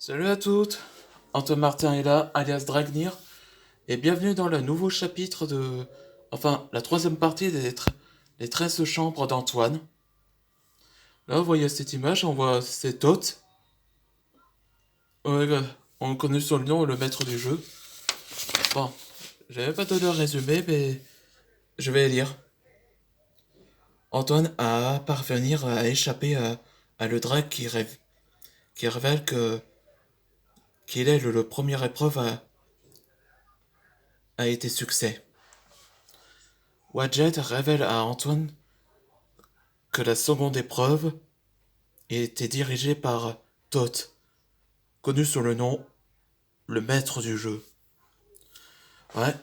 Salut à toutes, Antoine Martin est là, alias Dragnir, et bienvenue dans le nouveau chapitre de... Enfin, la troisième partie des 13 chambres d'Antoine. Là, vous voyez cette image, on voit cet hôte. Ouais, on le connaît sur le nom, le maître du jeu. Bon, j'avais pas donné un résumé, mais je vais lire. Antoine a parvenir à échapper à le drag qui révèle qu'il est le premier épreuve a été succès. Wadjet révèle à Antoine que la seconde épreuve était dirigée par Toth, connu sous le nom le maître du jeu. Ouais,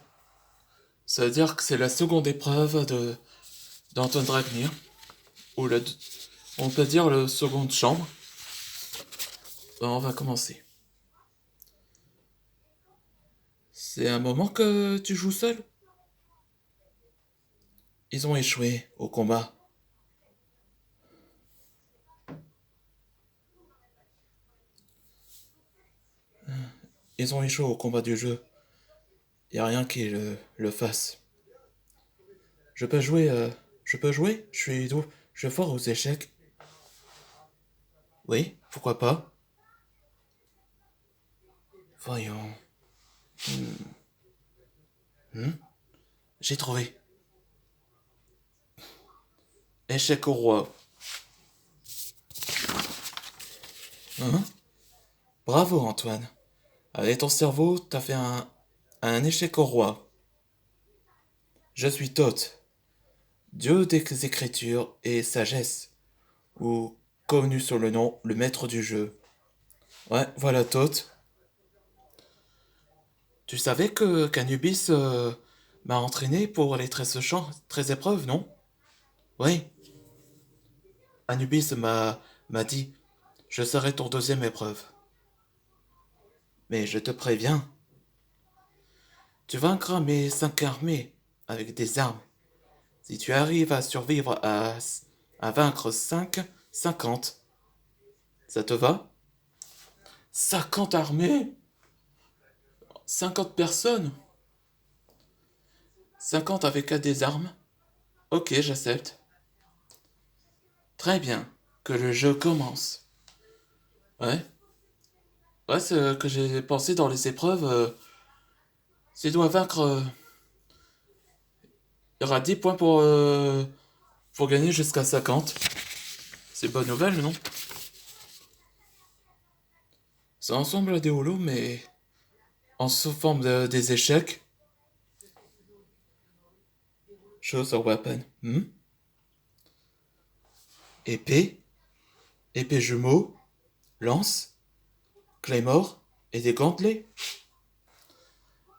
ça veut dire que c'est la seconde épreuve d'Antoine Dragnir, ou on peut dire la seconde chambre. On va commencer. C'est un moment que tu joues seul. Ils ont échoué au combat. Ils ont échoué au combat du jeu. Y a rien qui le fasse. Je peux jouer, je peux jouer? Je suis fort aux échecs. Oui, pourquoi pas? Voyons. Hmm, j'ai trouvé. Échec au roi. Hein? Bravo, Antoine. Avec ton cerveau, t'as fait un échec au roi. Je suis Thoth, dieu des écritures et sagesse, ou connu sous le nom le maître du jeu. Ouais, voilà Thoth. Tu savais que qu'Anubis m'a entraîné pour les 13 champs, 13 épreuves, non? Oui. Anubis m'a dit, je serai ton deuxième épreuve. Mais je te préviens, tu vaincras mes 5 armées avec des armes. Si tu arrives à survivre à vaincre 50, ça te va? 50 armées? 50 personnes? 50 avec des armes? Ok, j'accepte. Très bien, que le jeu commence. Ouais, ouais, c'est ce que j'ai pensé dans les épreuves. S'il doit vaincre, il y aura 10 points pour gagner jusqu'à 50. C'est bonne nouvelle, non? Ça ressemble à des holos, mais en sous forme des échecs. Chose or weapon. Épée, épée jumeau, lance, claymore et des gantelets.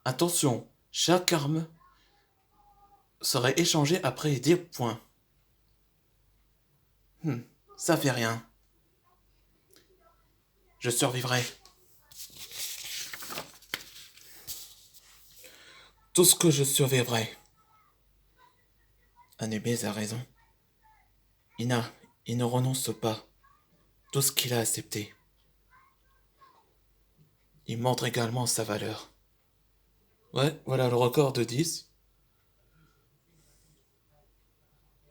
Attention, chaque arme serait échangée après 10 points. Ça fait rien. Je survivrai. Tout ce que je survivrai. Anubis a raison. Ina, il ne renonce pas. Tout ce qu'il a accepté. Il montre également sa valeur. Ouais, voilà le record de 10.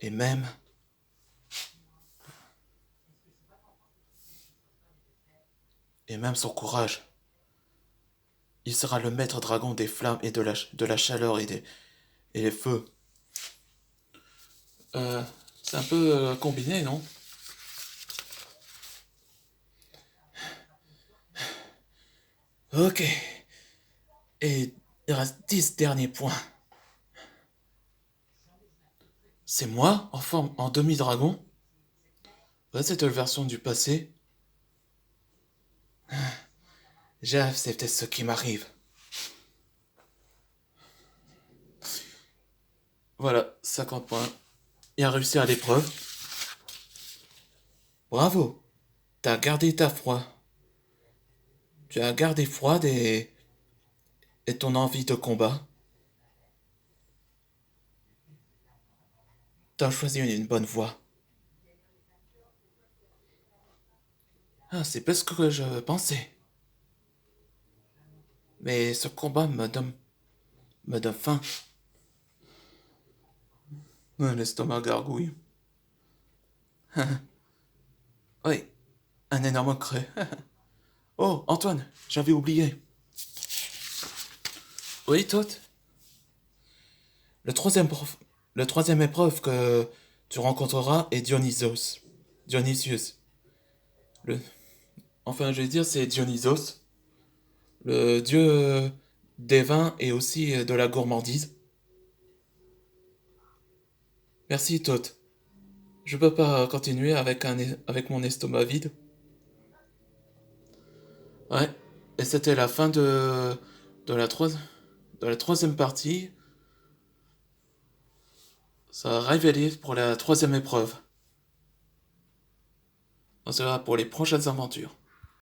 Et même... Et même son courage. Il sera le maître dragon des flammes et de la chaleur et les feux. Euh, c'est un peu combiné, non? Ok. Et il reste 10 derniers points. C'est moi, en forme en demi-dragon? Ouais, cette version du passé. J'ai accepté ce qui m'arrive. Voilà, 50 points. Il a réussi à l'épreuve. Bravo. T'as gardé ta froid. Tu as gardé froide et ton envie de combat. T'as choisi une bonne voie. Ah, c'est pas ce que je pensais. Mais ce combat me donne faim. Un estomac gargouille. Oui, un énorme creux. Oh, Antoine, j'avais oublié. Oui, toi. Le troisième, le troisième épreuve que tu rencontreras est Dionysos. Dionysius. Le... Enfin, je vais dire, c'est Dionysos, le dieu des vins et aussi de la gourmandise. Merci, Tot. Je peux pas continuer avec, avec mon estomac vide. Ouais. Et c'était la fin de, la, de la troisième partie. Ça a révélé pour la troisième épreuve. On se verra pour les prochaines aventures.